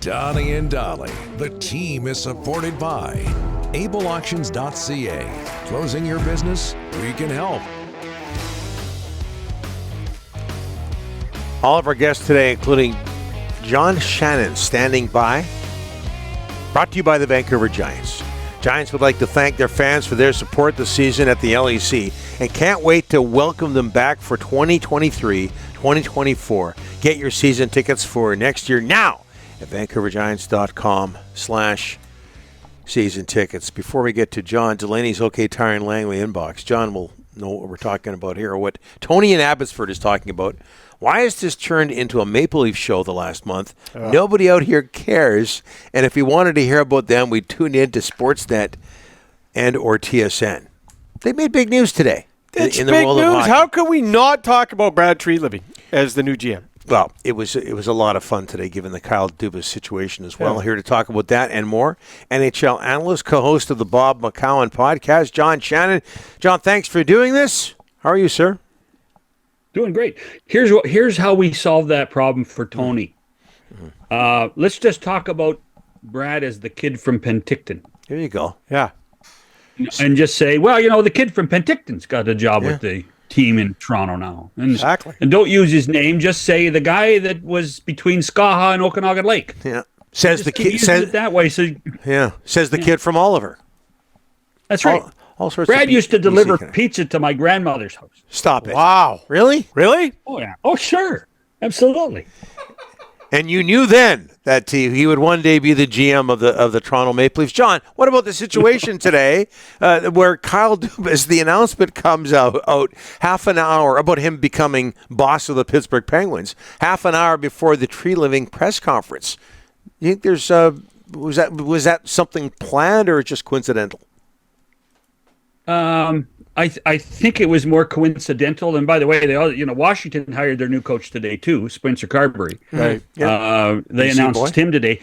Donnie and Dolly. The team is supported by ableauctions.ca. Closing your business? We can help. All of our guests today, including John Shannon, standing by. Brought to you by the Vancouver Giants. Giants would like to thank their fans for their support this season at the LEC and can't wait to welcome them back for 2023-2024. Get your season tickets for next year now at vancouvergiants.com/season tickets. Before we get to John, Delaney's OK Tire and Langley inbox. John will know what we're talking about here, or what Tony in Abbotsford is talking about. Why has this turned into a Maple Leaf show the last month? Nobody out here cares. And if we wanted to hear about them, we'd tune in to Sportsnet and or TSN. They made big news today. It's in the big world news. How can we not talk about Brad Treliving as the new GM? Well, it was a lot of fun today, given the Kyle Dubas situation as well. Yeah. Here to talk about that and more, NHL analyst, co-host of the Bob McCown podcast, John Shannon. John, thanks for doing this. How are you, sir? Doing great. Here's how we solve that problem for Tony. Let's just talk about Brad as the kid from Penticton. There you go. Yeah. And just say, well, the kid from Penticton's got a job with the team in Toronto now. And, exactly. And don't use his name. Just say the guy that was between Skaha and Okanagan Lake. Yeah. Says the kid. Says it that way. So Says the kid from Oliver. That's right. All sorts. Brad used to deliver pizza to my grandmother's house. Stop it! Wow, really? Oh yeah. Oh sure, absolutely. And you knew then that he would one day be the GM of the Toronto Maple Leafs. John, what about the situation today where Kyle Dubas, the announcement comes out half an hour about him becoming boss of the Pittsburgh Penguins, half an hour before the Treliving press conference? You think there's was that something planned or just coincidental? I think it was more coincidental. And by the way, Washington hired their new coach today too, Spencer Carberry. Right. Yeah. They announced him today.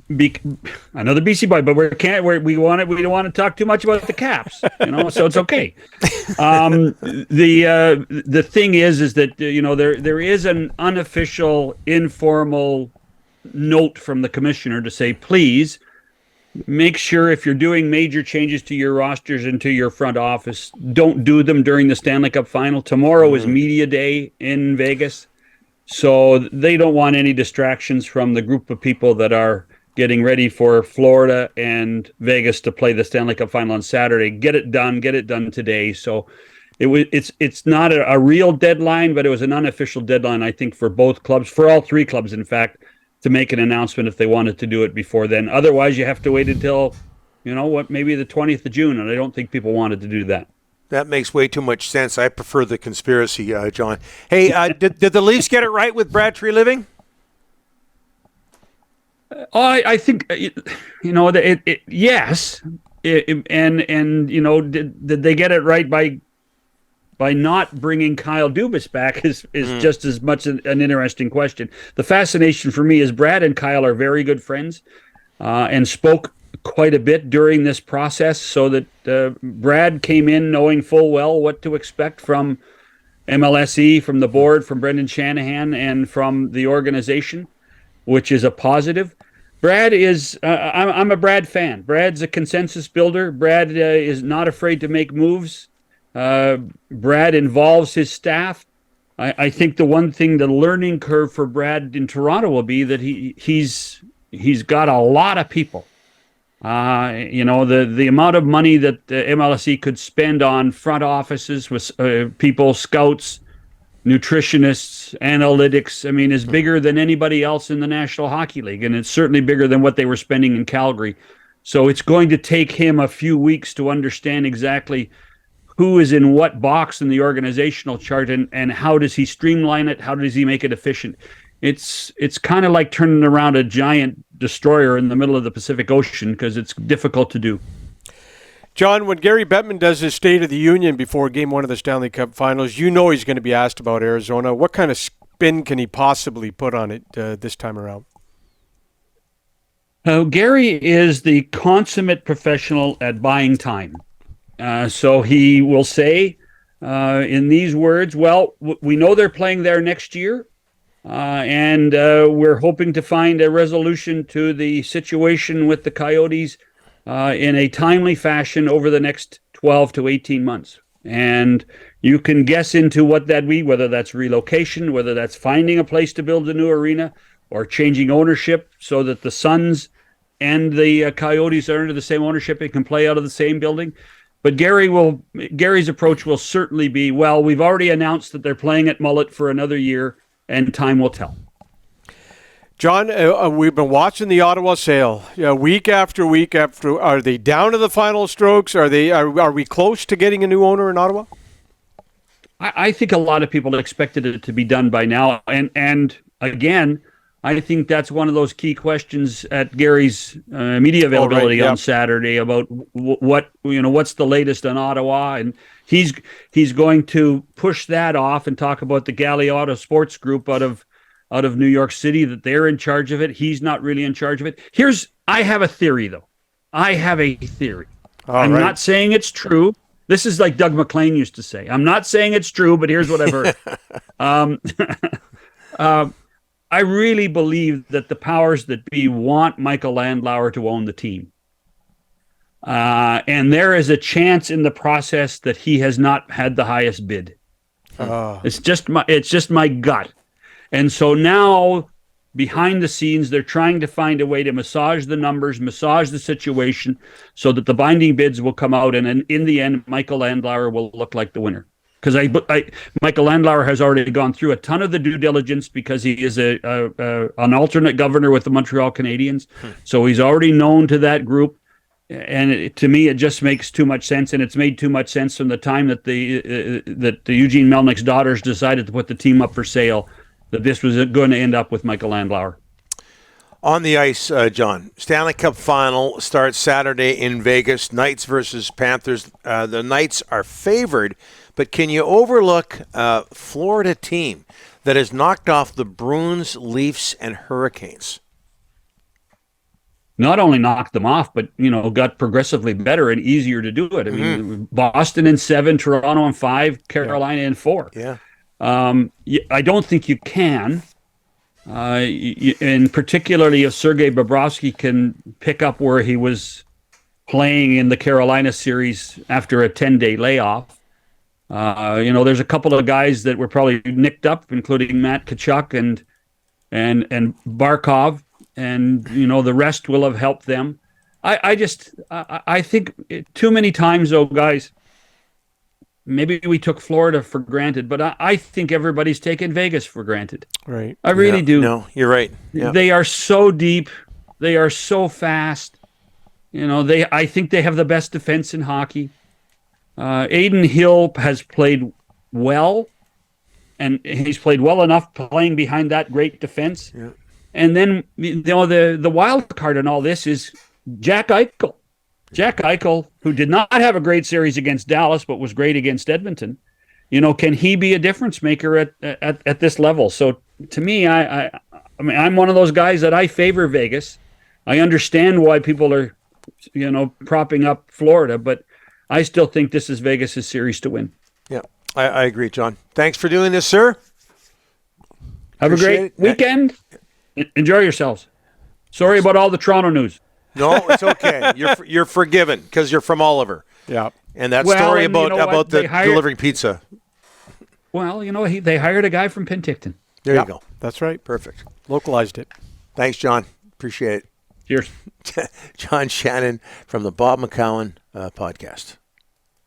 Another BC boy, but we don't want to talk too much about the Caps, so it's okay. The thing is that there is an unofficial, informal note from the commissioner to say, please make sure if you're doing major changes to your rosters and to your front office, don't do them during the Stanley Cup final. Tomorrow is media day in Vegas, so they don't want any distractions from the group of people that are getting ready for Florida and Vegas to play the Stanley Cup final on Saturday. Get it done today. So it's not a real deadline, but it was an unofficial deadline, I think, for both clubs, for all three clubs, in fact, to make an announcement if they wanted to do it before then. Otherwise, you have to wait until, maybe the 20th of June, and I don't think people wanted to do that. That makes way too much sense. I prefer the conspiracy, John. Hey, did the Leafs get it right with Brad Treliving? I think, yes. Did they get it right by not bringing Kyle Dubas back is just as much an interesting question. The fascination for me is Brad and Kyle are very good friends and spoke quite a bit during this process, so that Brad came in knowing full well what to expect from MLSE, from the board, from Brendan Shanahan, and from the organization, which is a positive. Brad is, I'm a Brad fan. Brad's a consensus builder. Brad is not afraid to make moves. Brad involves his staff. I think the one thing, the learning curve for Brad in Toronto will be that he's got a lot of people. The amount of money that MLSE could spend on front offices with people, scouts, nutritionists, analytics, is bigger than anybody else in the National Hockey League, and it's certainly bigger than what they were spending in Calgary. So it's going to take him a few weeks to understand exactly who is in what box in the organizational chart, and how does he streamline it? How does he make it efficient? It's kind of like turning around a giant destroyer in the middle of the Pacific Ocean, because it's difficult to do. John, when Gary Bettman does his State of the Union before Game 1 of the Stanley Cup Finals, he's going to be asked about Arizona. What kind of spin can he possibly put on it this time around? Gary is the consummate professional at buying time. So he will say in these words, well, we know they're playing there next year. and we're hoping to find a resolution to the situation with the Coyotes in a timely fashion over the next 12 to 18 months. And you can guess into what that be, whether that's relocation, whether that's finding a place to build a new arena, or changing ownership so that the Suns and the Coyotes are under the same ownership and can play out of the same building. But Gary's approach will certainly be, well, we've already announced that they're playing at Mullet for another year, and time will tell. John, we've been watching the Ottawa sale week after week after. Are they down to the final strokes? Are we close to getting a new owner in Ottawa? I think a lot of people expected it to be done by now, and again, I think that's one of those key questions at Gary's media availability on Saturday about what's the latest on Ottawa, and he's going to push that off and talk about the Galeotto Sports Group out of New York City, that they're in charge of it. He's not really in charge of it. I have a theory, though. I'm not saying it's true. This is like Doug McLean used to say. I'm not saying it's true, but here's what I've heard. I really believe that the powers that be want Michael Landauer to own the team. And there is a chance in the process that he has not had the highest bid. It's just my gut. And so now, behind the scenes, they're trying to find a way to massage the numbers, massage the situation, so that the binding bids will come out, and in the end, Michael Landauer will look like the winner. Because Michael Landauer has already gone through a ton of the due diligence, because he is an alternate governor with the Montreal Canadiens. So he's already known to that group. And to me, it just makes too much sense. And it's made too much sense from the time that the Eugene Melnick's daughters decided to put the team up for sale, that this was going to end up with Michael Landauer. On the ice, John, Stanley Cup Final starts Saturday in Vegas. Knights versus Panthers. The Knights are favored, but can you overlook a Florida team that has knocked off the Bruins, Leafs, and Hurricanes? Not only knocked them off, but got progressively better and easier to do it. I mean, Boston in 7, Toronto in 5, Carolina in 4. Yeah. I don't think you can. And particularly if Sergei Bobrovsky can pick up where he was playing in the Carolina series after a 10-day layoff. There's a couple of guys that were probably nicked up, including Matt Tkachuk and Barkov, and the rest will have helped them. I think too many times, though, guys, maybe we took Florida for granted, but I think everybody's taken Vegas for granted. Right. I really do. No, you're right. Yeah. They are so deep. They are so fast. I think they have the best defense in hockey. Aiden Hill has played well, and he's played well enough playing behind that great defense. Yeah. And then the wild card in all this is Jack Eichel. Jack Eichel, who did not have a great series against Dallas, but was great against Edmonton. Can he be a difference maker at this level? So to me, I mean, I'm one of those guys that I favor Vegas. I understand why people are, propping up Florida, but I still think this is Vegas' series to win. Yeah, I agree, John. Thanks for doing this, sir. Have Appreciate a great it. weekend. Enjoy yourselves. Sorry about all the Toronto news. No, it's okay. You're forgiven because you're from Oliver. Yeah. And that story about the delivering pizza. Well, they hired a guy from Penticton. There you go. That's right. Perfect. Localized it. Thanks, John. Appreciate it. Cheers. John Shannon from the Bob McCown podcast.